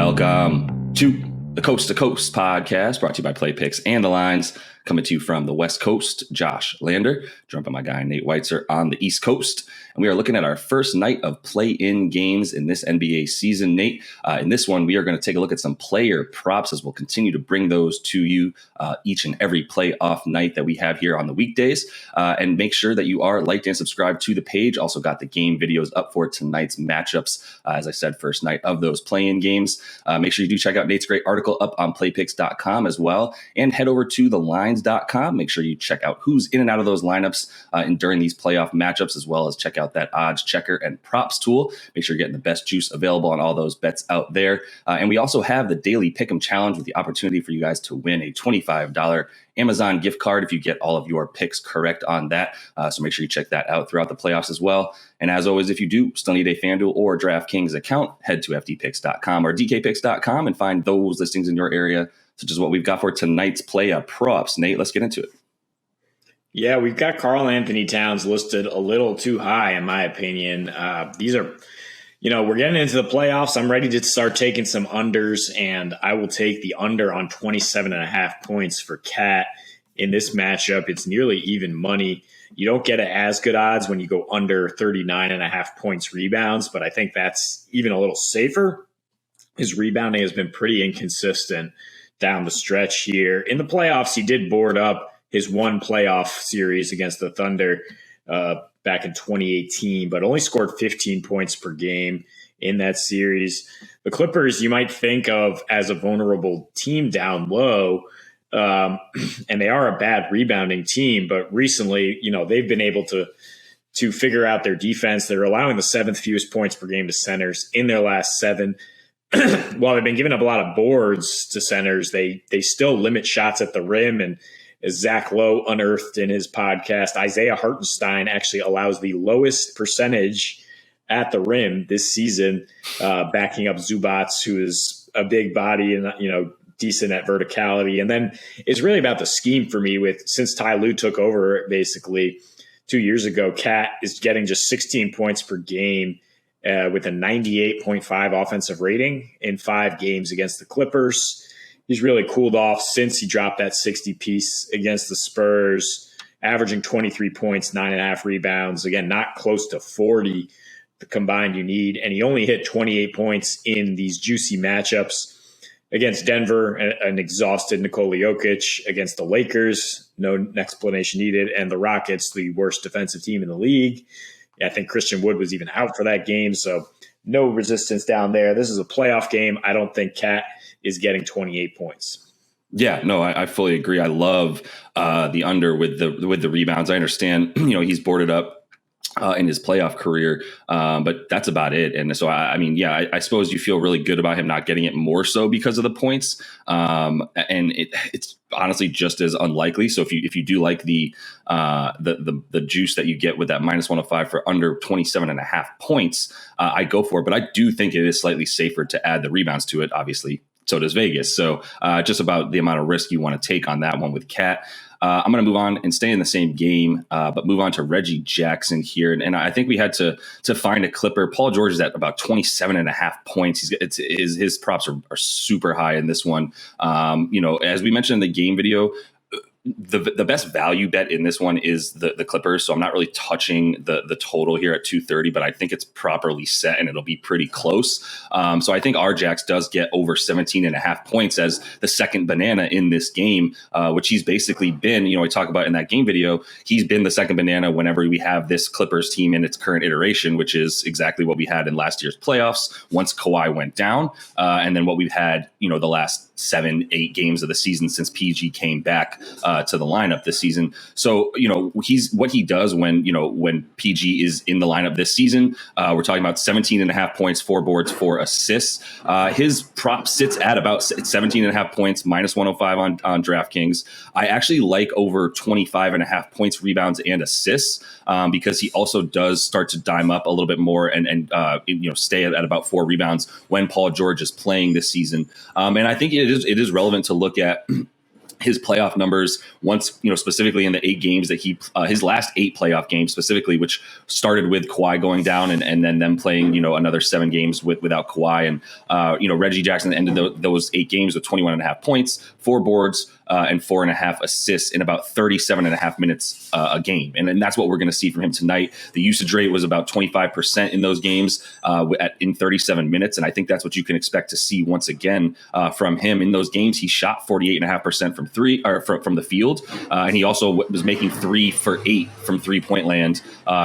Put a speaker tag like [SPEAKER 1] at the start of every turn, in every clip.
[SPEAKER 1] Welcome to the Coast to Coast podcast, brought to you by Play Picks and the Lines. Coming to you from the West Coast, Josh Lander, joined by my guy Nate Weitzer on the East Coast. And we are looking at our first night of play-in games in this NBA season, Nate. In this one, we are going to take a look at some player props as we'll continue to bring those to you each and every playoff night that we have here on the weekdays. And make sure that you are liked and subscribed to the page. Also got the game videos up for tonight's matchups. As I said, first night of those play-in games. Make sure you do check out Nate's great article up on playpicks.com as well. And head over to the Lines.com. Make sure you check out who's in and out of those lineups and during these playoff matchups, as well as check out that odds checker and props tool. Make sure you're getting the best juice available on all those bets out there. And we also have the daily pick'em challenge with the opportunity for you guys to win a $25 Amazon gift card if you get all of your picks correct on that. So make sure you check that out throughout the playoffs as well. And as always, if you do still need a FanDuel or DraftKings account, head to fdpicks.com or dkpicks.com and find those listings in your area, such as what we've got for tonight's play props. Nate, let's get into it.
[SPEAKER 2] Yeah, we've got Karl Anthony Towns listed a little too high, in my opinion. These are, we're getting into the playoffs. I'm ready to start taking some unders, and I will take the under on 27.5 points for Cat in this matchup. It's nearly even money. You don't get it as good odds when you go under 39.5 points rebounds, but I think that's even a little safer. His rebounding has been pretty inconsistent down the stretch here. In the playoffs, he did board up his one playoff series against the Thunder back in 2018, but only scored 15 points per game in that series. The Clippers, you might think of as a vulnerable team down low, and they are a bad rebounding team, but recently, they've been able to figure out their defense. They're allowing the seventh fewest points per game to centers in their last seven. While they've been giving up a lot of boards to centers, they still limit shots at the rim. And as Zach Lowe unearthed in his podcast, Isaiah Hartenstein actually allows the lowest percentage at the rim this season, backing up Zubac, who is a big body and decent at verticality. And then it's really about the scheme for me. Since Ty Lue took over basically 2 years ago, Cat is getting just 16 points per game. With a 98.5 offensive rating in 5 games against the Clippers. He's really cooled off since he dropped that 60-piece against the Spurs, averaging 23 points, 9.5 rebounds. Again, not close to 40 the combined you need. And he only hit 28 points in these juicy matchups against Denver, an exhausted Nikola Jokic, against the Lakers, no explanation needed, and the Rockets, the worst defensive team in the league. I think Christian Wood was even out for that game, so no resistance down there. This is a playoff game. I don't think Cat is getting 28 points.
[SPEAKER 1] Yeah, no, I fully agree. I love the under with the rebounds. I understand, he's boarded up in his playoff career, but that's about it. And so, I suppose you feel really good about him not getting it more so because of the points. And it's honestly just as unlikely. So if you do like the juice that you get with that minus 105 for under 27.5 points, I go for it. But I do think it is slightly safer to add the rebounds to it. Obviously, so does Vegas. So just about the amount of risk you want to take on that one with Cat. I'm going to move on and stay in the same game, but move on to Reggie Jackson here. And I think we had to find a Clipper. Paul George is at about 27.5 points. His props are super high in this one. As we mentioned in the game video, the best value bet in this one is the Clippers. So I'm not really touching the total here at 230, but I think it's properly set and it'll be pretty close. So I think RJax does get over 17.5 points as the second banana in this game, which he's basically been, we talk about in that game video, he's been the second banana whenever we have this Clippers team in its current iteration, which is exactly what we had in last year's playoffs once Kawhi went down. And then what we've had, the last 7-8 games of the season since PG came back to the lineup this season. So, he's what he does when PG is in the lineup this season. We're talking about 17.5 points, 4 boards, 4 assists. His prop sits at about 17.5 points, minus 105 on DraftKings. I actually like over 25.5 points, rebounds, and assists because he also does start to dime up a little bit more and stay at about 4 rebounds when Paul George is playing this season. And I think it is relevant to look at his playoff numbers once, specifically in the 8 games that his last 8 playoff games specifically, which started with Kawhi going down and then them playing, another 7 games without Kawhi. And, Reggie Jackson ended those 8 games with 21.5 points, 4 boards, and 4.5 assists in about 37.5 minutes a game. And then that's what we're going to see from him tonight. The usage rate was about 25% in those games in 37 minutes. And I think that's what you can expect to see once again from him in those games. He shot 48.5% from three or from the field. And he also was making 3 for 8 from 3-point land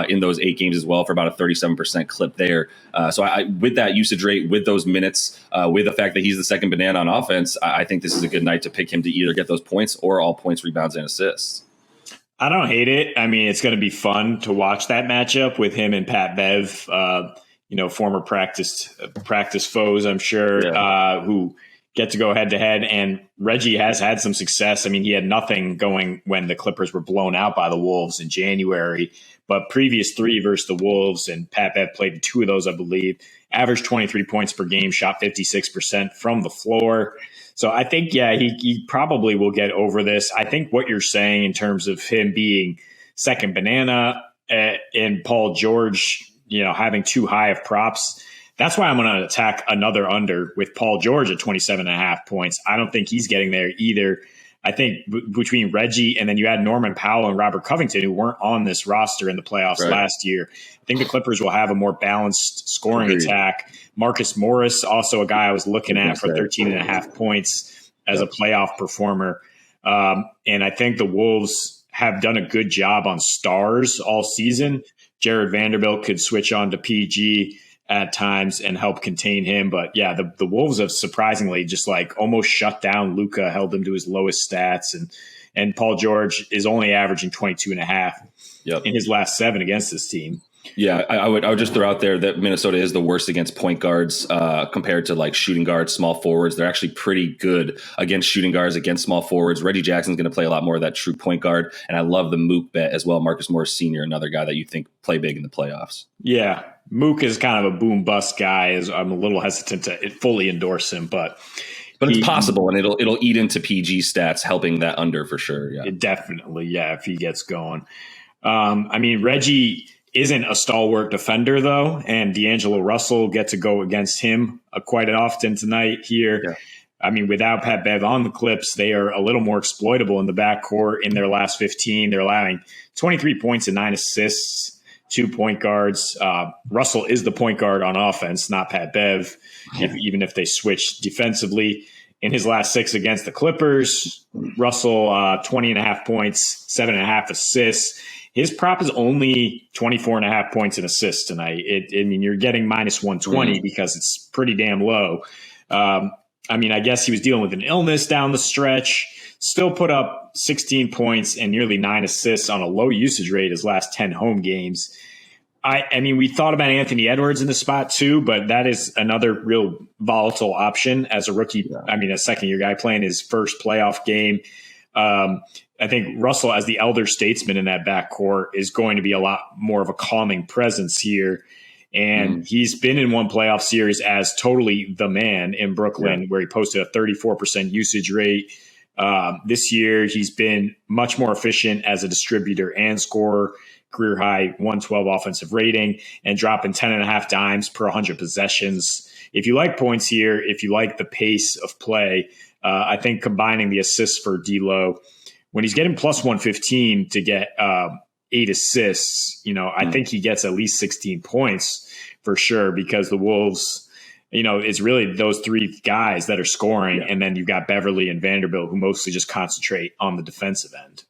[SPEAKER 1] in those 8 games as well for about a 37% clip there. So with that usage rate, with those minutes, with the fact that he's the second banana on offense, I think this is a good night to pick him to either get those points or all points, rebounds, and assists.
[SPEAKER 2] I don't hate it. I mean, it's going to be fun to watch that matchup with him and Pat Bev, former practice foes, I'm sure, who get to go head to head. And Reggie has had some success. I mean, he had nothing going when the Clippers were blown out by the Wolves in January, but previous 3 versus the Wolves, and Pat Bev played in 2 of those, I believe, averaged 23 points per game, shot 56% from the floor. So I think, he probably will get over this. I think what you're saying in terms of him being second banana and Paul George, having too high of props, that's why I'm going to attack another under with Paul George at 27.5 points. I don't think he's getting there either. I think between Reggie and then you add Norman Powell and Robert Covington, who weren't on this roster in the playoffs last year, I think the Clippers will have a more balanced scoring attack. Marcus Morris, also a guy I was looking at for 13.5 points as a playoff performer. And I think the Wolves have done a good job on stars all season. Jared Vanderbilt could switch on to PG at times and help contain him. But the Wolves have surprisingly just almost shut down Luka, held him to his lowest stats. And Paul George is only averaging 22.5 in his last 7 against this team.
[SPEAKER 1] Yeah, I would just throw out there that Minnesota is the worst against point guards compared to shooting guards, small forwards. They're actually pretty good against shooting guards, against small forwards. Reggie Jackson's going to play a lot more of that true point guard. And I love the Mook bet as well. Marcus Morris Sr., another guy that you think play big in the playoffs. Yeah,
[SPEAKER 2] Mook is kind of a boom bust guy. I'm a little hesitant to fully endorse him, but
[SPEAKER 1] it's possible, and it'll eat into PG stats, helping that under for sure. Yeah,
[SPEAKER 2] definitely. Yeah, if he gets going. Reggie isn't a stalwart defender, though, and D'Angelo Russell get to go against him quite often tonight here. Yeah. I mean, without Pat Bev on the Clips, they are a little more exploitable in the backcourt. In their last 15, they're allowing 23 points and 9 assists, 2 point guards. Russell is the point guard on offense, not Pat Bev, even if they switch defensively. In his last 6 against the Clippers, Russell, 20.5 points, 7.5 assists. His prop is only 24.5 points and assists tonight. You're getting minus 120 because it's pretty damn low. I guess he was dealing with an illness down the stretch, still put up 16 points and nearly 9 assists on a low usage rate his last 10 home games. We thought about Anthony Edwards in the spot too, but that is another real volatile option as a rookie. A second-year guy playing his first playoff game. I think Russell, as the elder statesman in that backcourt, is going to be a lot more of a calming presence here. And he's been in one playoff series as totally the man in Brooklyn, where he posted a 34% usage rate. This year, he's been much more efficient as a distributor and scorer, career high 112 offensive rating, and dropping 10.5 dimes per 100 possessions. If you like points here, if you like the pace of play, I think combining the assists for D'Lo, when he's getting plus 115 to get 8 assists, I think he gets at least 16 points for sure, because the Wolves, it's really those 3 guys that are scoring. And then you've got Beverly and Vanderbilt, who mostly just concentrate on the defensive end.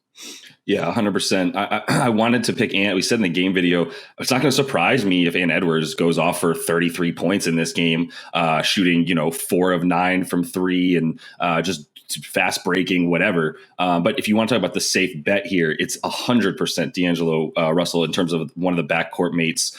[SPEAKER 1] Yeah, 100%. I wanted to pick Ant. We said in the game video, it's not going to surprise me if Ant Edwards goes off for 33 points in this game, shooting, 4 of 9 from 3 and just fast breaking, whatever. But if you want to talk about the safe bet here, it's 100% D'Angelo Russell in terms of one of the backcourt mates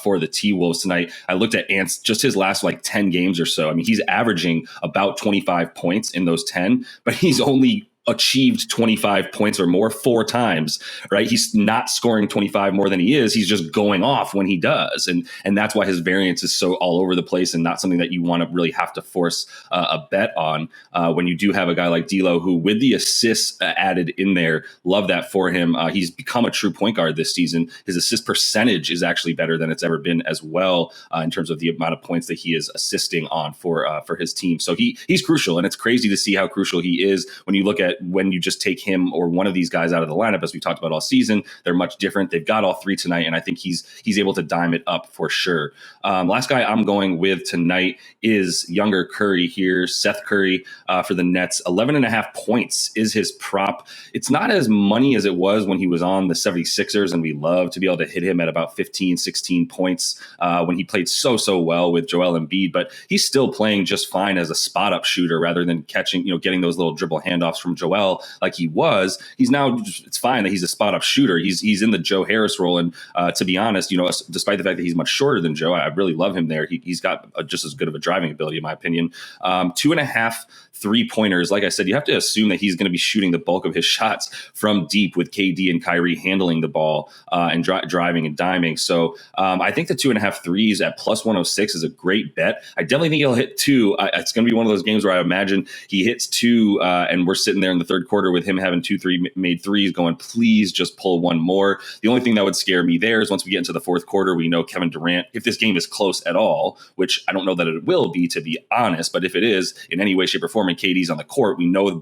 [SPEAKER 1] for the T-Wolves tonight. I looked at Ant's, just his last 10 games or so. He's averaging about 25 points in those 10, but he's only achieved 25 points or more 4 times, right? He's not scoring 25 more than he is. He's just going off when he does. And that's why his variance is so all over the place and not something that you want to really have to force a bet on. When you do have a guy like D'Lo, who with the assists added in there, love that for him. He's become a true point guard this season. His assist percentage is actually better than it's ever been as well, in terms of the amount of points that he is assisting on for his team. So he's crucial, and it's crazy to see how crucial he is when you look at when you just take him or one of these guys out of the lineup, as we talked about all season. They're much different. They've got all 3 tonight, and I think he's able to dime it up for sure. Last guy I'm going with tonight is younger Curry here, Seth Curry for the Nets. 11.5 points is his prop. It's not as money as it was when he was on the 76ers, and we love to be able to hit him at about 15, 16 points when he played so well with Joel Embiid, but he's still playing just fine as a spot up shooter rather than catching, getting those little dribble handoffs from Joel like he was. He's now, it's fine that he's a spot up shooter. He's in the Joe Harris role. And to be honest, despite the fact that he's much shorter than Joe, I really love him there. He's got just as good of a driving ability, in my opinion. 2.5 3-pointers. Like I said, you have to assume that he's going to be shooting the bulk of his shots from deep with KD and Kyrie handling the ball and driving and diming. So I think the 2.5 threes at plus 106 is a great bet. I definitely think he'll hit 2. It's going to be one of those games where I imagine he hits 2 and we're sitting there in the third quarter with him having 2 made threes going, please just pull one more. The only thing that would scare me there is once we get into the fourth quarter, we know Kevin Durant, if this game is close at all, which I don't know that it will be, to be honest, but if it is in any way, shape, or form, and KD's on the court, we know the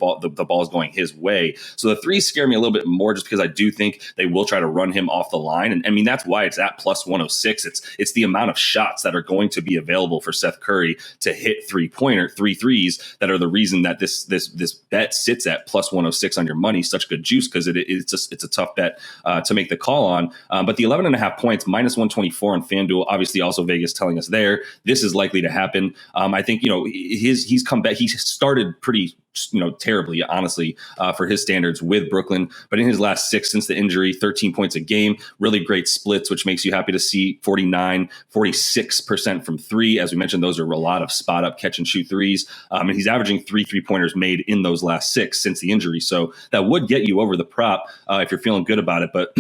[SPEAKER 1] ball is going his way. So the threes scare me a little bit more just because I do think they will try to run him off the line. And I mean, that's why it's at plus 106. It's the amount of shots that are going to be available for Seth Curry to hit 3 threes that are the reason that this bet sits at plus 106 on your money. Such good juice because it's a tough bet to make the call on. But the 11.5 points, minus 124 on FanDuel, obviously also Vegas telling us there, this is likely to happen. I think, he's come back. He started pretty terribly, honestly, for his standards with Brooklyn. But in his last 6 since the injury, 13 points a game, really great splits, which makes you happy to see. 49, 46% from 3. As we mentioned, those are a lot of spot up catch and shoot threes. And he's averaging 3 3-pointers made in those last 6 since the injury. So that would get you over the prop if you're feeling good about it. But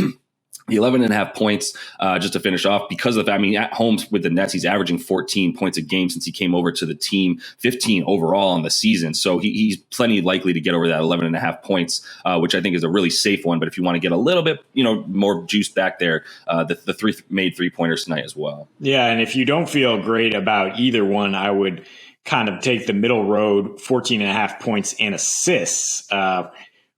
[SPEAKER 1] the 11.5 points, just to finish off, because of that, at home with the Nets, he's averaging 14 points a game since he came over to the team, 15 overall on the season. So he's plenty likely to get over that 11.5 points, which I think is a really safe one. But if you want to get a little bit, more juice back there, the 3 made 3-pointers tonight as well.
[SPEAKER 2] Yeah, and if you don't feel great about either one, I would kind of take the middle road, 14.5 points and assists.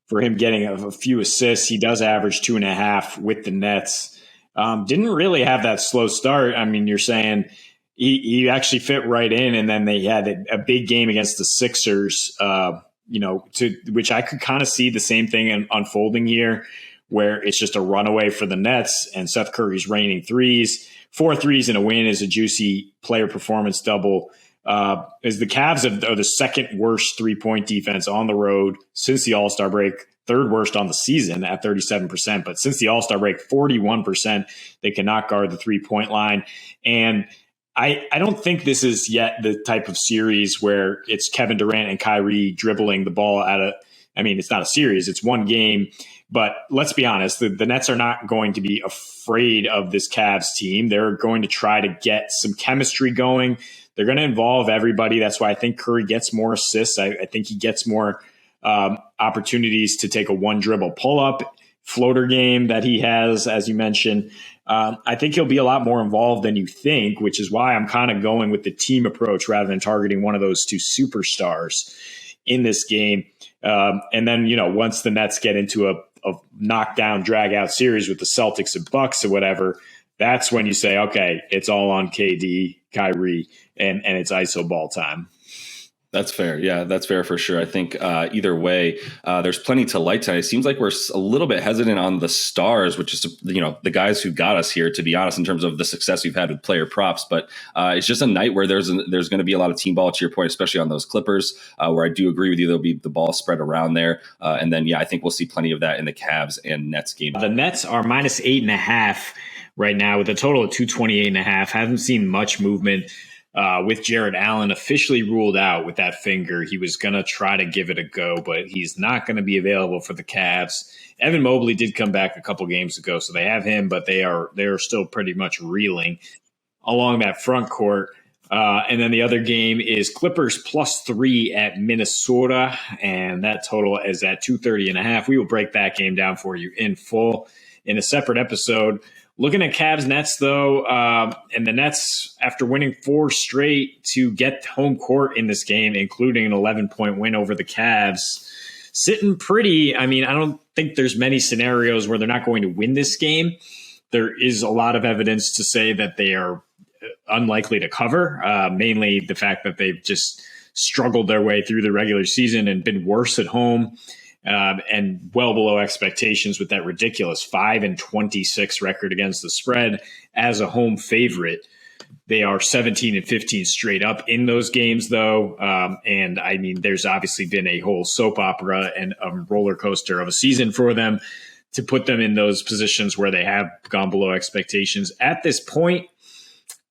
[SPEAKER 2] For him getting a few assists, he does average 2.5 with the Nets. Didn't really have that slow start. I mean, you're saying he actually fit right in, and then they had a big game against the Sixers, which I could kind of see the same thing unfolding here, where it's just a runaway for the Nets, and Seth Curry's raining threes. 4 threes and a win is a juicy player performance double. As the Cavs are the second worst 3-point defense on the road since the All-Star break, third worst on the season at 37%. But since the All-Star break, 41%, they cannot guard the 3-point line. And I don't think this is yet the type of series where it's Kevin Durant and Kyrie dribbling the ball it's not a series, it's one game. But let's be honest, the Nets are not going to be afraid of this Cavs team. They're going to try to get some chemistry going. They're going to involve everybody. That's why I think Curry gets more assists. I think he gets more opportunities to take a one dribble pull up floater game that he has, as you mentioned. I think he'll be a lot more involved than you think, which is why I'm kind of going with the team approach rather than targeting one of those 2 superstars in this game. And then, once the Nets get into a knockdown, drag out series with the Celtics and Bucks or whatever, that's when you say, okay, it's all on KD, Kyrie, and it's ISO ball time.
[SPEAKER 1] That's fair. Yeah, that's fair for sure. I think either way, there's plenty to like tonight. It seems like we're a little bit hesitant on the stars, which is, the guys who got us here, to be honest, in terms of the success we've had with player props. But it's just a night where there's going to be a lot of team ball, to your point, especially on those Clippers, where I do agree with you. There'll be the ball spread around there. And then, I think we'll see plenty of that in the Cavs and Nets game.
[SPEAKER 2] The Nets are minus 8.5 right now with a total of 228.5. Haven't seen much movement with Jared Allen officially ruled out with that finger. He was going to try to give it a go, but he's not going to be available for the Cavs. Evan Mobley did come back a couple games ago, so they have him, but they are still pretty much reeling along that front court. And then the other game is Clippers +3 at Minnesota, and that total is at 230.5. We will break that game down for you in full in a separate episode. Looking at Cavs Nets, though, and the Nets, after winning 4 straight to get home court in this game, including an 11-point win over the Cavs, sitting pretty. I mean, I don't think there's many scenarios where they're not going to win this game. There is a lot of evidence to say that they are unlikely to cover, mainly the fact that they've just struggled their way through the regular season and been worse at home. And well below expectations with that ridiculous 5-26 record against the spread as a home favorite. They are 17-15 straight up in those games, though. And I mean, there's obviously been a whole soap opera and a roller coaster of a season for them to put them in those positions where they have gone below expectations. At this point,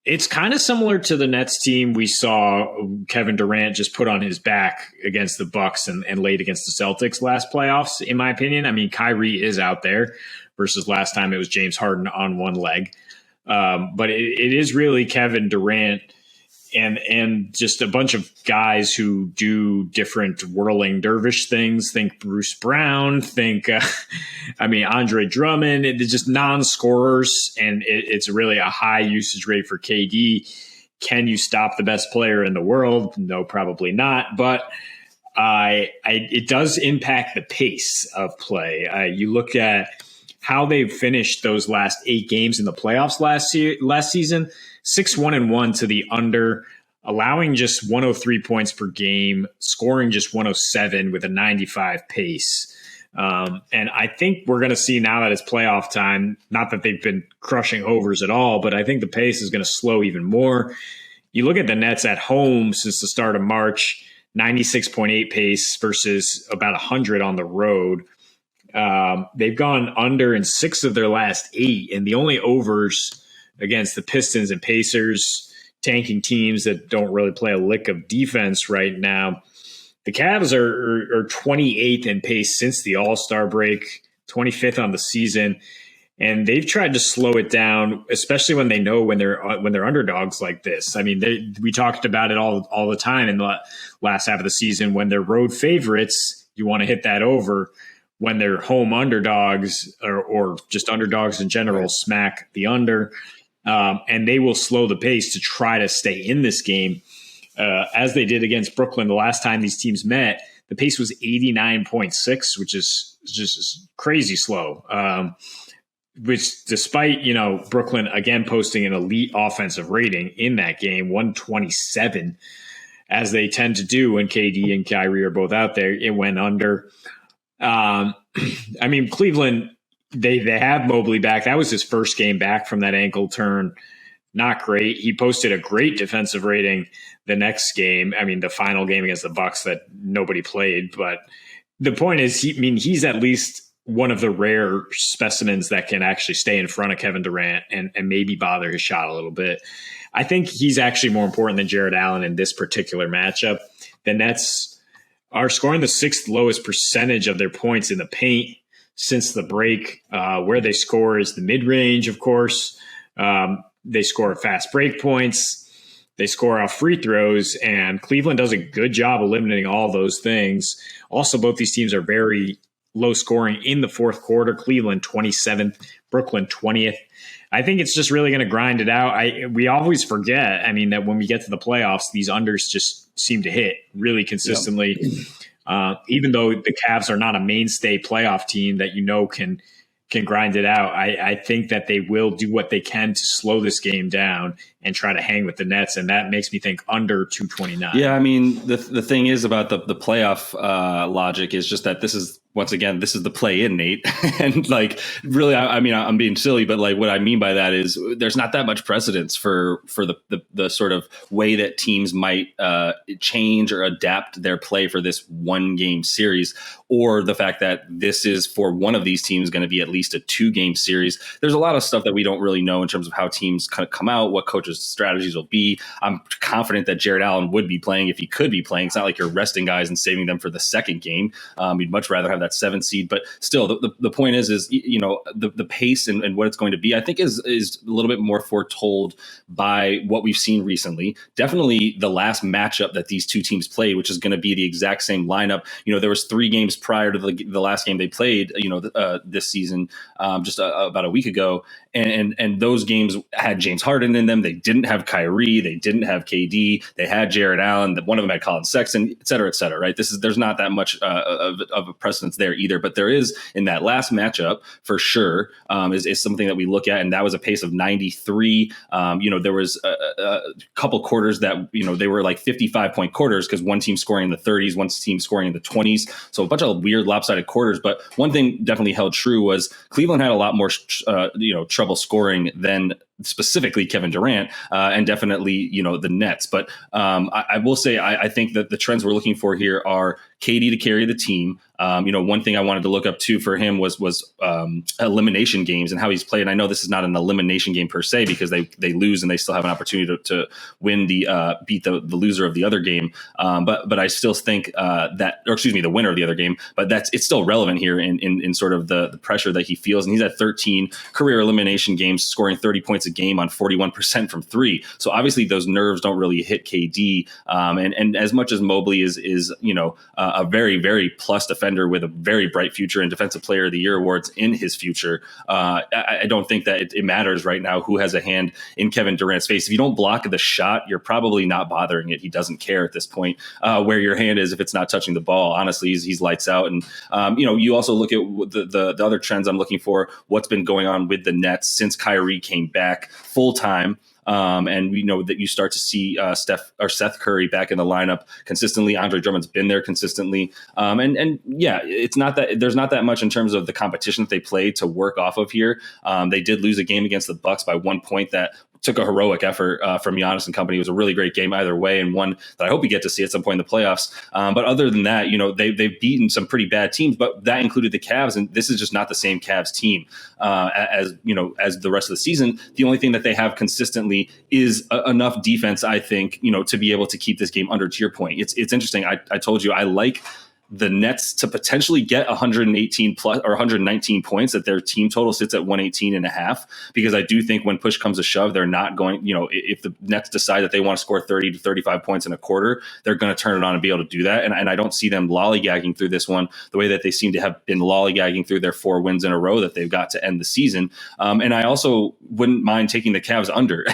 [SPEAKER 2] it's kind of similar to the Nets team we saw Kevin Durant just put on his back against the Bucks and laid against the Celtics last playoffs, in my opinion. I mean, Kyrie is out there versus last time it was James Harden on one leg. But it is really Kevin Durant and just a bunch of guys who do different whirling dervish things. Think Bruce Brown, think, Andre Drummond. It's just non-scorers, and it's really a high usage rate for KD. Can you stop the best player in the world? No, probably not. But it does impact the pace of play. You look at how they finished those last 8 games in the playoffs last season, 6-1-1 to the under, allowing just 103 points per game, scoring just 107 with a 95 pace. And I think we're going to see now that it's playoff time, not that they've been crushing overs at all, but I think the pace is going to slow even more. You look at the Nets at home since the start of March, 96.8 pace versus about 100 on the road. They've gone under in 6 of their last 8, and the only overs against the Pistons and Pacers, tanking teams that don't really play a lick of defense right now. The Cavs are 28th in pace since the All-Star break, 25th on the season, and they've tried to slow it down, especially when they know when they're underdogs like this. I mean, we talked about it all the time in the last half of the season. When they're road favorites, you want to hit that over. When they're home underdogs or just underdogs in general, smack the under. And they will slow the pace to try to stay in this game. As they did against Brooklyn the last time these teams met, the pace was 89.6, which is just crazy slow. Which despite, Brooklyn again posting an elite offensive rating in that game, 127, as they tend to do when KD and Kyrie are both out there, it went under. Cleveland, they have Mobley back. That was his first game back from that ankle turn. Not great. He posted a great defensive rating the next game. I mean, the final game against the Bucks that nobody played. But the point is, he's at least one of the rare specimens that can actually stay in front of Kevin Durant and maybe bother his shot a little bit. I think he's actually more important than Jared Allen in this particular matchup. The Nets are scoring the 6th lowest percentage of their points in the paint since the break. Where they score is the mid-range, of course. They score fast break points. They score off free throws, and Cleveland does a good job eliminating all those things. Also, both these teams are very low scoring in the fourth quarter. Cleveland 27th, Brooklyn 20th. I think it's just really going to grind it out. We always forget, that when we get to the playoffs, these unders just seem to hit really consistently. Yep. Even though the Cavs are not a mainstay playoff team that can grind it out, I think that they will do what they can to slow this game down and try to hang with the Nets, and that makes me think under 229.
[SPEAKER 1] Yeah, the thing is about the playoff logic is just that this is once again, this is the play in, Nate. And like, really, I mean, I'm being silly, but like what I mean by that is there's not that much precedence for the sort of way that teams might change or adapt their play for this one game series, or the fact that this is for one of these teams going to be at least a 2-game series. There's a lot of stuff that we don't really know in terms of how teams kind of come out, what coaches' strategies will be. I'm confident that Jared Allen would be playing if he could be playing. It's not like you're resting guys and saving them for the second game. You'd much rather have that 7 seed, but still, the point is you know, the pace and what it's going to be, I think is a little bit more foretold by what we've seen recently. Definitely the last matchup that these two teams played, which is going to be the exact same lineup. You know, there was 3 games prior to the last game they played, you know, this season, just about a week ago. And those games had James Harden in them. They didn't have Kyrie. They didn't have KD. They had Jared Allen. One of them had Colin Sexton, et cetera, right? There's not that much of a precedence there either. But there is in that last matchup for sure, is something that we look at. And that was a pace of 93. You know, there was a couple quarters that, you know, they were like 55-point quarters because one team scoring in the 30s, one team scoring in the 20s. So a bunch of weird lopsided quarters. But one thing definitely held true was Cleveland had a lot more, trouble scoring than specifically Kevin Durant, and definitely, you know, the Nets. But I will say, I think that the trends we're looking for here are KD to carry the team. You know, one thing I wanted to look up too for him was elimination games and how he's played. And I know this is not an elimination game per se because they lose and they still have an opportunity to win beat the loser of the other game. But I still think the winner of the other game. But it's still relevant here in sort of the pressure that he feels. And he's at 13 career elimination games, scoring 30 points a game on 41% from 3. So obviously those nerves don't really hit KD. And as much as Mobley is you know, a very, very plus defender with a very bright future and Defensive Player of the Year awards in his future, I don't think that it matters right now who has a hand in Kevin Durant's face. If you don't block the shot, you're probably not bothering it. He doesn't care at this point where your hand is if it's not touching the ball. Honestly, he's lights out. And you know, you also look at the other trends I'm looking for. What's been going on with the Nets since Kyrie came back full time. And we know that you start to see Seth Curry back in the lineup consistently. Andre Drummond's been there consistently. And yeah, it's not that there's not that much in terms of the competition that they played to work off of here. They did lose a game against the Bucks by 1 point that took a heroic effort from Giannis and company. It was a really great game either way, and one that I hope we get to see at some point in the playoffs. But other than that, you know, they've beaten some pretty bad teams, but that included the Cavs, and this is just not the same Cavs team as you know, as the rest of the season. The only thing that they have consistently is enough defense, I think, you know, to be able to keep this game under. To your point, it's interesting. I told you I like the Nets to potentially get 118 plus or 119 points, that their team total sits at 118.5, because I do think when push comes to shove, they're not going, you know, if the Nets decide that they want to score 30 to 35 points in a quarter, they're going to turn it on and be able to do that. And I don't see them lollygagging through this one the way that they seem to have been lollygagging through their 4 wins in a row that they've got to end the season. And I also wouldn't mind taking the Cavs under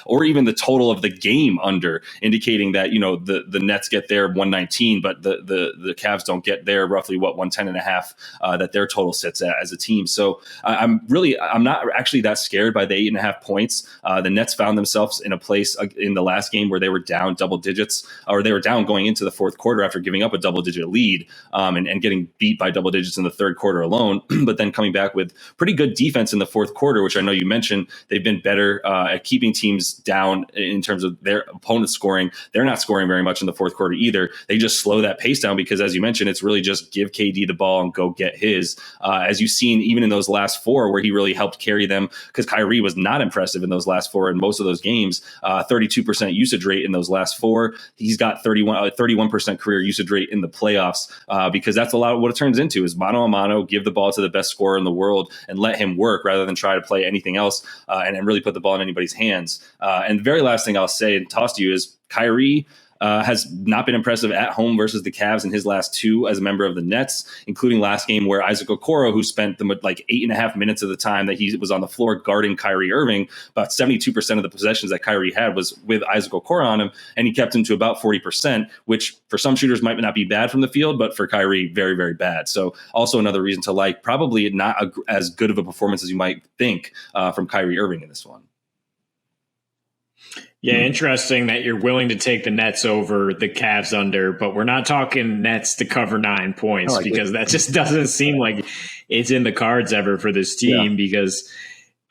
[SPEAKER 1] or even the total of the game under, indicating that, you know, the Nets get their 119, but the Cavs don't get their roughly 110.5 that their total sits at as a team. So I'm not actually that scared by the 8.5 points. The Nets found themselves in a place in the last game where they were down double digits, or they were down going into the fourth quarter after giving up a double-digit lead and getting beat by double digits in the third quarter alone, but then coming back with pretty good defense in the fourth quarter, which I know you mentioned. They've been better at keeping teams down in terms of their opponents scoring. They're not scoring very much in the fourth quarter either. They just slow that pace down because, as you mentioned, it's really just give KD the ball and go get his. As you've seen, even in those last 4 where he really helped carry them, because Kyrie was not impressive in those last 4 in most of those games. 32% usage rate in those last 4. He's got 31% career usage rate in the playoffs because that's a lot of what it turns into is mano a mano, give the ball to the best scorer in the world and let him work rather than try to play anything else and really put the ball in anybody's hands. And the very last thing I'll say and toss to you is Kyrie has not been impressive at home versus the Cavs in his last 2 as a member of the Nets, including last game where Isaac Okoro, who spent like 8.5 minutes of the time that he was on the floor guarding Kyrie Irving, about 72% of the possessions that Kyrie had was with Isaac Okoro on him, and he kept him to about 40%, which for some shooters might not be bad from the field, but for Kyrie, very, very bad. So also another reason to like probably not as good of a performance as you might think from Kyrie Irving in this one.
[SPEAKER 2] Yeah, interesting that you're willing to take the Nets over the Cavs under, but we're not talking Nets to cover 9 points because that just doesn't seem like it's in the cards ever for this team. Because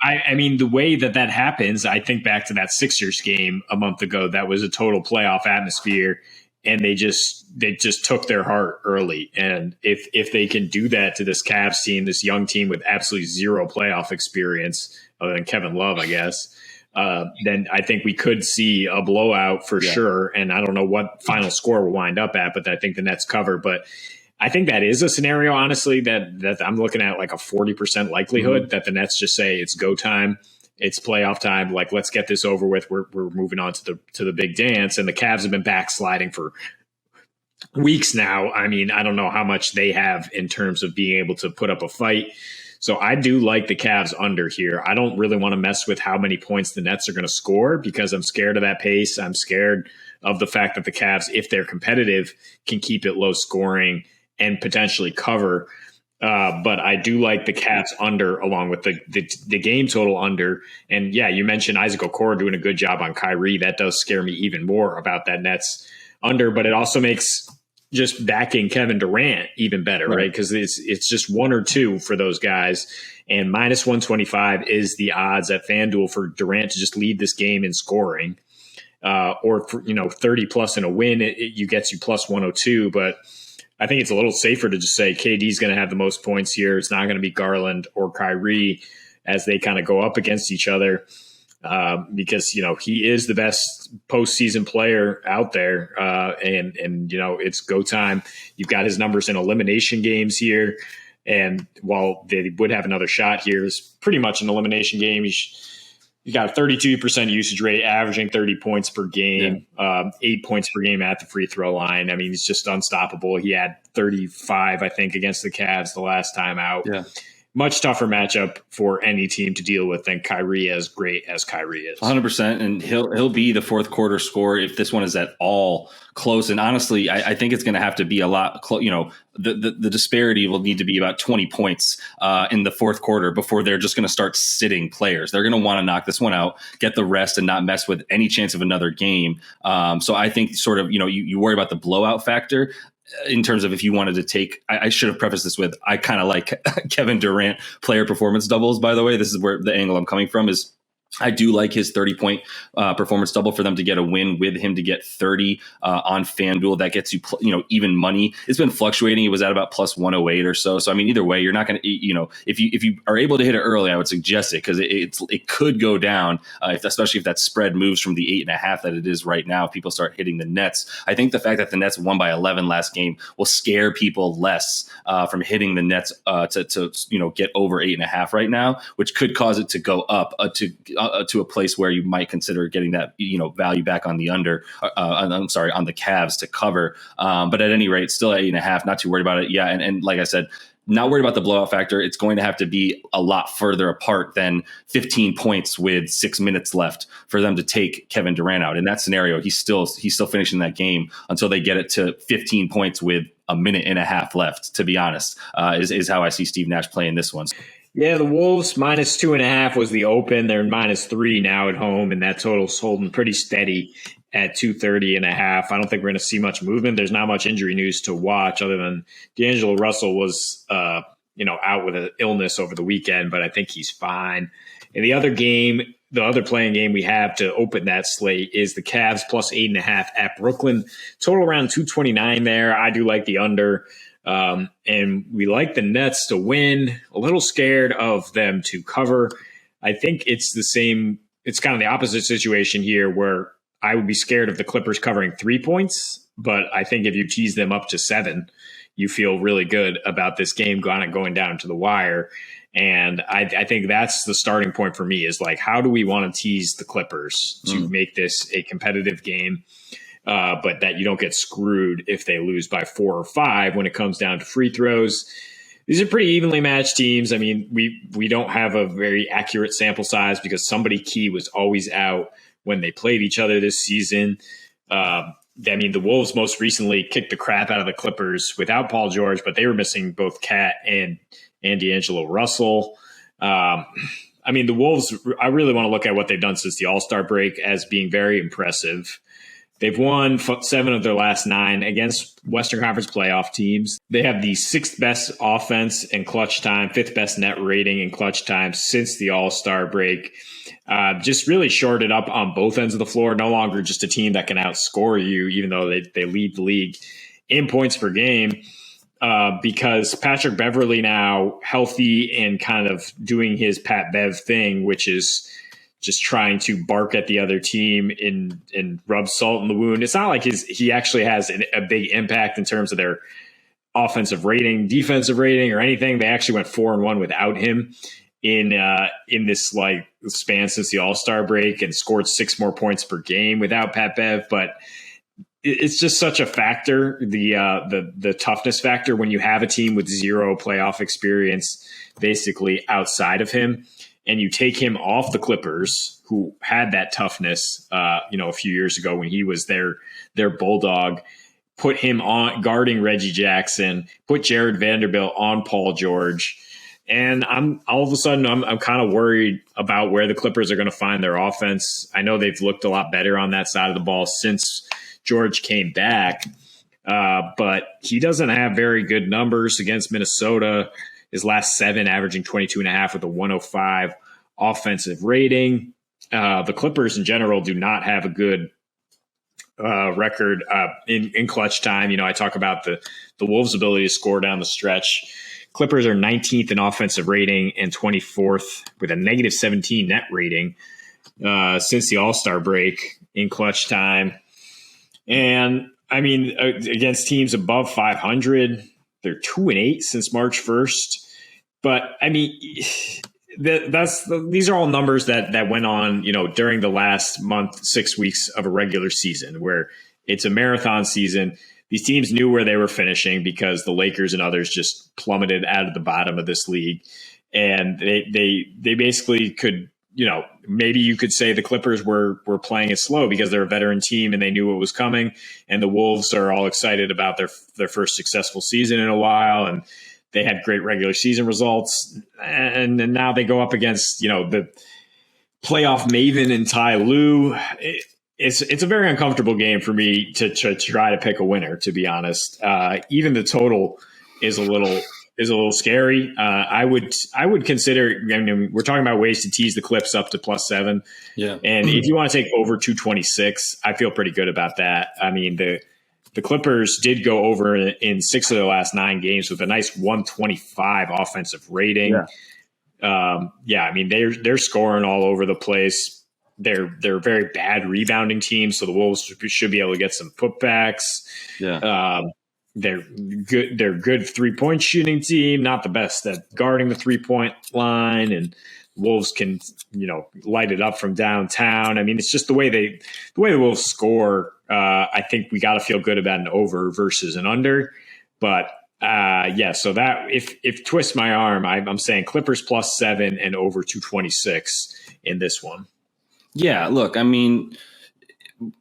[SPEAKER 2] I mean, the way that happens, I think back to that Sixers game a month ago. That was a total playoff atmosphere, and they just took their heart early. And if they can do that to this Cavs team, this young team with absolutely zero playoff experience, other than Kevin Love, I guess. Then I think we could see a blowout for sure. And I don't know what final score will wind up at, but I think the Nets cover. But I think that is a scenario, honestly, that I'm looking at like a 40% likelihood that the Nets just say it's go time, it's playoff time. Like, let's get this over with. We're moving on to the big dance. And the Cavs have been backsliding for weeks now. I mean, I don't know how much they have in terms of being able to put up a fight. So I do like the Cavs under here. I don't really want to mess with how many points the Nets are going to score because I'm scared of that pace. I'm scared of the fact that the Cavs, if they're competitive, can keep it low scoring and potentially cover. But I do like the Cavs under along with the game total under. And yeah, you mentioned Isaac Okoro doing a good job on Kyrie. That does scare me even more about that Nets under, but it also makes just backing Kevin Durant even better, right? Because it's just 1 or 2 for those guys. And minus 125 is the odds at FanDuel for Durant to just lead this game in scoring. Or for, 30 plus in a win, it gets you plus 102. But I think it's a little safer to just say KD's going to have the most points here. It's not going to be Garland or Kyrie as they kind of go up against each other. Because, he is the best postseason player out there. And it's go time. You've got his numbers in elimination games here. And while they would have another shot here, it's pretty much an elimination game. You got a 32% usage rate, averaging 30 points per game, 8 points per game at the free throw line. I mean, he's just unstoppable. He had 35, I think, against the Cavs the last time out. Yeah. Much tougher matchup for any team to deal with than Kyrie, as great as Kyrie is.
[SPEAKER 1] 100%. And he'll be the fourth quarter scorer if this one is at all close. And honestly, I think it's going to have to be a lot the disparity will need to be about 20 points in the fourth quarter before they're just going to start sitting players. They're going to want to knock this one out, get the rest, and not mess with any chance of another game. So I think sort of, you worry about the blowout factor. In terms of if you wanted to take, I should have prefaced this with, I kind of like Kevin Durant player performance doubles, by the way. This is where the angle I'm coming from is I do like his 30-point performance double for them to get a win with him to get 30 on FanDuel. That gets you, even money. It's been fluctuating. It was at about plus 108 or so. So, I mean, either way, you're not going to, if you are able to hit it early, I would suggest it because it could go down, especially if that spread moves from the 8.5 that it is right now. If people start hitting the Nets, I think the fact that the Nets won by 11 last game will scare people less from hitting the Nets to get over 8.5 right now, which could cause it to go up to a place where you might consider getting that value back on the under. On the Cavs to cover. But at any rate, still at 8.5. Not too worried about it. Yeah, and like I said, not worried about the blowout factor. It's going to have to be a lot further apart than 15 points with 6 minutes left for them to take Kevin Durant out. In that scenario, he's still finishing that game until they get it to 15 points with a minute and a half left. To be honest, is how I see Steve Nash playing this one.
[SPEAKER 2] Yeah, the Wolves minus 2.5 was the open. They're -3 now at home, and that total's holding pretty steady at 230.5. I don't think we're going to see much movement. There's not much injury news to watch other than D'Angelo Russell was, out with an illness over the weekend, but I think he's fine. And the other playing game we have to open that slate is the Cavs plus 8.5 at Brooklyn. Total around 229 there. I do like the under. And we like the Nets to win. A little scared of them to cover. I think it's the same. It's kind of the opposite situation here where I would be scared of the Clippers covering 3 points. But I think if you tease them up to 7, you feel really good about this game going down to the wire. And I think that's the starting point for me is like, how do we want to tease the Clippers to make this a competitive game? But that you don't get screwed if they lose by 4 or 5 when it comes down to free throws. These are pretty evenly matched teams. I mean, we don't have a very accurate sample size because somebody key was always out when they played each other this season. The Wolves most recently kicked the crap out of the Clippers without Paul George, but they were missing both Cat and D'Angelo Russell. I mean, the Wolves, I really want to look at what they've done since the All-Star break as being very impressive. They've won 7 of their last 9 against Western Conference playoff teams. They have the 6th best offense in clutch time, 5th best net rating in clutch time since the All-Star break. Just really shorted up on both ends of the floor. No longer just a team that can outscore you, even though they lead the league in points per game. Because Patrick Beverley now healthy and kind of doing his Pat Bev thing, which is just trying to bark at the other team and rub salt in the wound. It's not like he actually has a big impact in terms of their offensive rating, defensive rating, or anything. They actually went 4-1 without him in this like span since the All-Star break, and scored 6 more points per game without Pat Bev. But it's just such a factor, the toughness factor, when you have a team with 0 playoff experience basically outside of him, and you take him off the Clippers, who had that toughness, a few years ago when he was their bulldog, put him on guarding Reggie Jackson, put Jared Vanderbilt on Paul George. And I'm all of a sudden I'm kind of worried about where the Clippers are going to find their offense. I know they've looked a lot better on that side of the ball since George came back, but he doesn't have very good numbers against Minnesota. His last 7 averaging 22.5 with a 105 offensive rating. The Clippers in general do not have a good record in clutch time. I talk about the Wolves' ability to score down the stretch. Clippers are 19th in offensive rating and 24th with a negative 17 net rating since the All-Star break in clutch time. And I mean, against teams above 500, they're 2-8 since March 1st. But I mean, these are all numbers that went on, during the last month, 6 weeks of a regular season, where it's a marathon season. These teams knew where they were finishing because the Lakers and others just plummeted out of the bottom of this league. And they basically could, maybe you could say the Clippers were playing it slow because they're a veteran team and they knew what was coming. And the Wolves are all excited about their first successful season in a while. And they had great regular season results. And now they go up against, the playoff maven in Ty Lue. It's a very uncomfortable game for me to try to pick a winner, to be honest. Even the total is a little scary. I would consider. I mean, we're talking about ways to tease the Clips up to +7.
[SPEAKER 1] Yeah,
[SPEAKER 2] and if you want to take over 226, I feel pretty good about that. I mean, the Clippers did go over in 6 of their last 9 games with a nice 125 offensive rating. Yeah, I mean they're scoring all over the place. They're a very bad rebounding team, so the Wolves should be able to get some putbacks.
[SPEAKER 1] Yeah.
[SPEAKER 2] They're good. They're good 3-point shooting team, not the best at guarding the 3-point line, and Wolves can light it up from downtown. I mean, it's just the way the Wolves score. I think we got to feel good about an over versus an under, but so that if twist my arm, I'm saying Clippers +7 and over 226 in this one.
[SPEAKER 1] Yeah, look, I mean,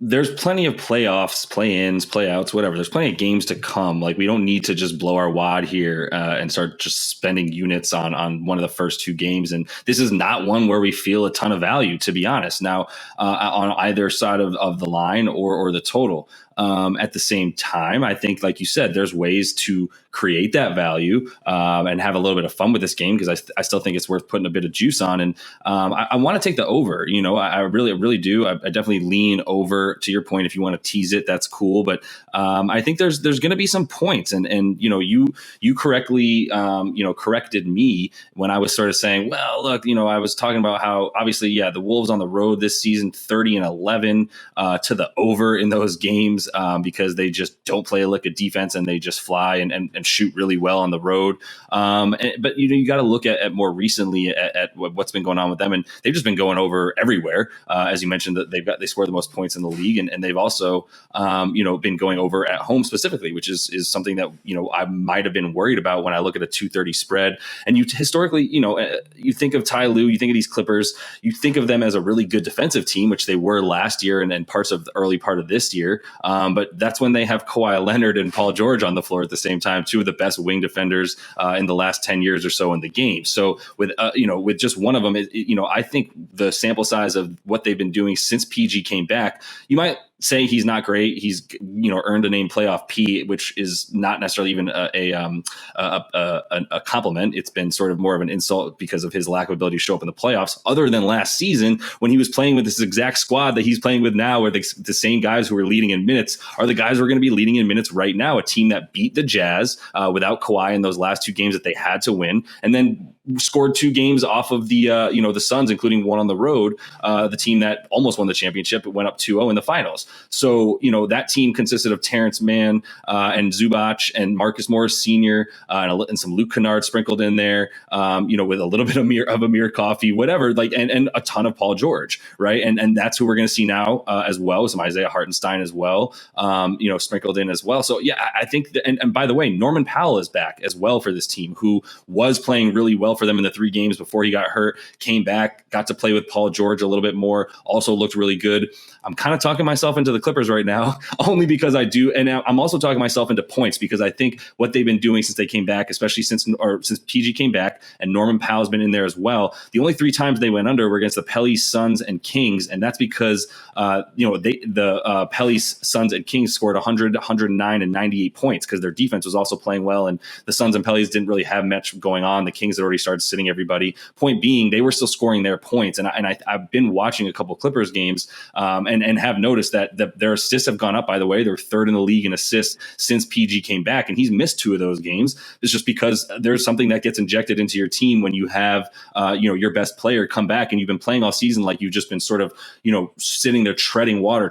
[SPEAKER 1] there's plenty of playoffs, play-ins, play-outs, whatever. There's plenty of games to come. Like, we don't need to just blow our wad here and start just spending units on one of the first 2 games. And this is not one where we feel a ton of value, to be honest. Now, on either side of the line or the total. At the same time, I think, like you said, there's ways to create that value and have a little bit of fun with this game, because I still think it's worth putting a bit of juice on. And I want to take the over. I really do. I definitely lean over. To your point, if you want to tease it, that's cool. But I think there's going to be some points. And you correctly corrected me when I was sort of saying, well, look, I was talking about how obviously, the Wolves on the road this season, 30-11 to the over in those games. Because they just don't play a lick of defense and they just fly and shoot really well on the road. But you got to look at more recently at what's been going on with them, and they've just been going over everywhere. As you mentioned, that they score the most points in the league. And they've also, been going over at home specifically, which is something that, I might have been worried about when I look at a 230 spread. And you historically, you think of Ty Lue, you think of these Clippers, you think of them as a really good defensive team, which they were last year and parts of the early part of this year. But that's when they have Kawhi Leonard and Paul George on the floor at the same time, two of the best wing defenders in the last 10 years or so in the game. So with just one of them, I think the sample size of what they've been doing since PG came back, you might say he's not great. He's earned a name playoff P, which is not necessarily even a compliment. It's been sort of more of an insult because of his lack of ability to show up in the playoffs. Other than last season when he was playing with this exact squad that he's playing with now, where the same guys who are leading in minutes are the guys who are going to be leading in minutes right now. A team that beat the Jazz without Kawhi in those last two games that they had to win, and then scored two games off of the Suns, including one on the road. The team that almost won the championship, it went up 2-0 in the finals. So, that team consisted of Terrence Mann and Zubac and Marcus Morris Sr. And some Luke Kennard sprinkled in there, with a little bit of Amir Coffey, whatever, and a ton of Paul George, right? And that's who we're going to see now as well. Some Isaiah Hartenstein as well, sprinkled in as well. So, yeah, I think and by the way, Norman Powell is back as well for this team, who was playing really well for them in the 3 games before he got hurt, came back, got to play with Paul George a little bit more, also looked really good. I'm kind of talking myself into the Clippers right now, only because I do. And I'm also talking myself into points because I think what they've been doing since they came back, especially since PG came back and Norman Powell's been in there as well. The only 3 times they went under were against the Pellies, Suns, and Kings. And that's because, the Pellies, Suns, and Kings scored 100, 109, and 98 points because their defense was also playing well. And the Suns and Pellies didn't really have much going on. The Kings had already started sitting everybody. Point being, they were still scoring their points. And I've been watching a couple of Clippers games and have noticed that their assists have gone up, by the way. They're 3rd in the league in assists since PG came back, and he's missed 2 of those games. It's just because there's something that gets injected into your team when you have your best player come back and you've been playing all season like you've just been sort of sitting there treading water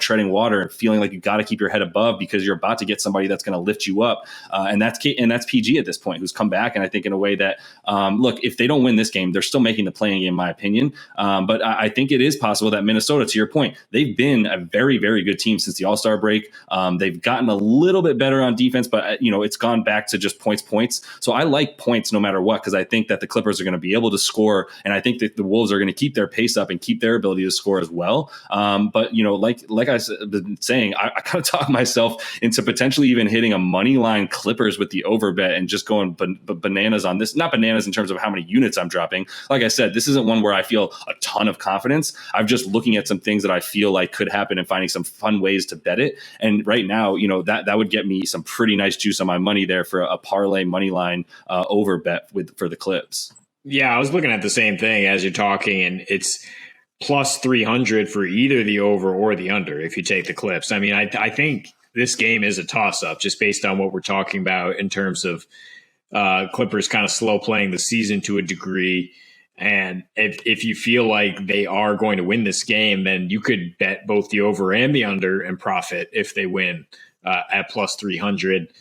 [SPEAKER 1] and feeling like you got to keep your head above because you're about to get somebody that's going to lift you up, and that's PG at this point, who's come back. And I think in a way that look, if they don't win this game, they're still making the playing game, in my opinion. But I think it is possible that Minnesota, to your point, they've been a very, very good team since the All-Star break. They've gotten a little bit better on defense, but it's gone back to just points. So I like points no matter what, because I think that the Clippers are going to be able to score, and I think that the Wolves are going to keep their pace up and keep their ability to score as well. But like I've been saying, I kind of talk myself into potentially even hitting a money line Clippers with the over bet and just going bananas on this. Not bananas in terms of how many units I'm dropping. Like I said, this isn't one where I feel a ton of confidence. I'm just looking at some things that I feel like could happen and finding some fun ways to bet it. And right now, that would get me some pretty nice juice on my money there for a parlay money line over bet for the Clips.
[SPEAKER 2] Yeah, I was looking at the same thing as you're talking, and it's plus 300 for either the over or the under if you take the Clips. I mean, I think this game is a toss-up just based on what we're talking about in terms of Clippers kind of slow playing the season to a degree. And if you feel like they are going to win this game, then you could bet both the over and the under and profit if they win at plus 300.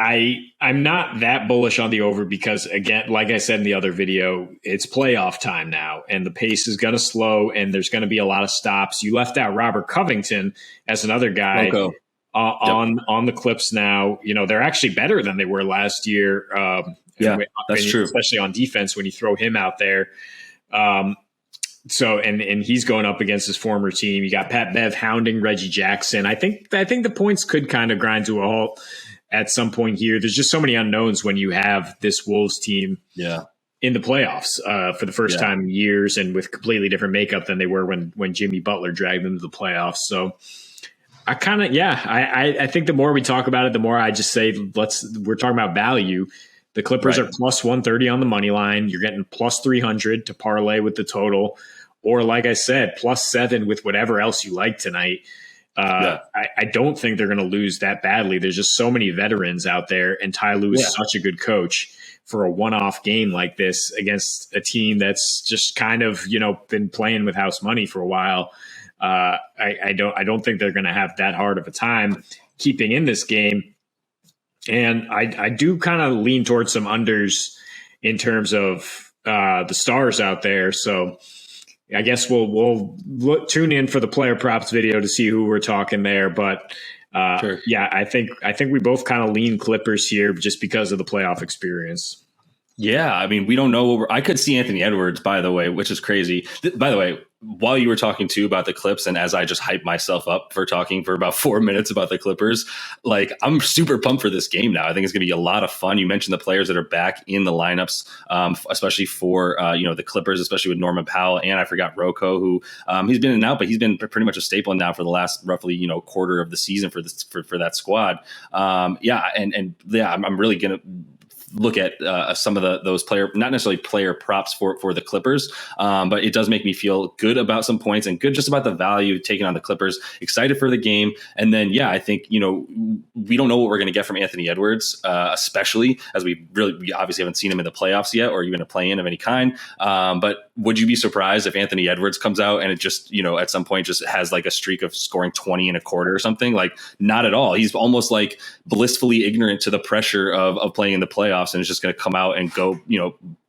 [SPEAKER 2] I'm not that bullish on the over because, again, like I said in the other video, it's playoff time now, and the pace is going to slow, and there's going to be a lot of stops. You left out Robert Covington as another guy on the Clips now. They're actually better than they were last year.
[SPEAKER 1] That's true.
[SPEAKER 2] Especially on defense when you throw him out there. So he's going up against his former team. You got Pat Bev hounding Reggie Jackson. I think the points could kind of grind to a halt at some point here. There's just so many unknowns when you have this Wolves team in the playoffs for the first time in years, and with completely different makeup than they were when Jimmy Butler dragged them to the playoffs. So I think the more we talk about it, the more I just say we're talking about value. The Clippers are plus 130 on the money line. You're getting plus 300 to parlay with the total, or like I said, plus 7 with whatever else you like tonight. I don't think they're going to lose that badly. There's just so many veterans out there, and Ty Lue is such a good coach for a one-off game like this against a team that's just kind of been playing with house money for a while. I don't think they're going to have that hard of a time keeping in this game. And I do kind of lean towards some unders in terms of the stars out there. So I guess we'll tune in for the player props video to see who we're talking there. But
[SPEAKER 1] Sure.
[SPEAKER 2] yeah, I think we both kind of lean Clippers here just because of the playoff experience.
[SPEAKER 1] Yeah, I mean, we don't know. I could see Anthony Edwards, by the way, which is crazy. By the way, while you were talking too about the Clips, and as I just hyped myself up for talking for about 4 minutes about the Clippers, like I'm super pumped for this game now. I think it's going to be a lot of fun. You mentioned the players that are back in the lineups, especially for the Clippers, especially with Norman Powell, and I forgot Rocco, who he's been in and out, but he's been pretty much a staple now for the last roughly quarter of the season for this for that squad. I'm really gonna look at some of those player, not necessarily player props for the Clippers, but it does make me feel good about some points and good just about the value taken on the Clippers. Excited for the game, and then I think we don't know what we're going to get from Anthony Edwards, especially as we obviously haven't seen him in the playoffs yet, or even a play-in of any kind. But would you be surprised if Anthony Edwards comes out and it just at some point just has like a streak of scoring 20 and a quarter or something? Like, not at all. He's almost like blissfully ignorant to the pressure of playing in the playoffs, and it's just going to come out and go,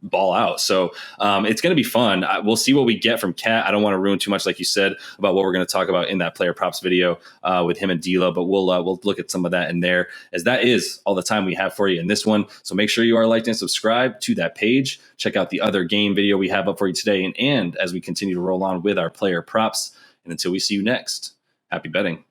[SPEAKER 1] ball out. So it's going to be fun. We'll see what we get from Cat. I don't want to ruin too much, like you said, about what we're going to talk about in that player props video with him and D'Lo, but we'll look at some of that in there, as that is all the time we have for you in this one. So make sure you are liked and subscribed to that page. Check out the other game video we have up for you today, and as we continue to roll on with our player props. And until we see you next, happy betting.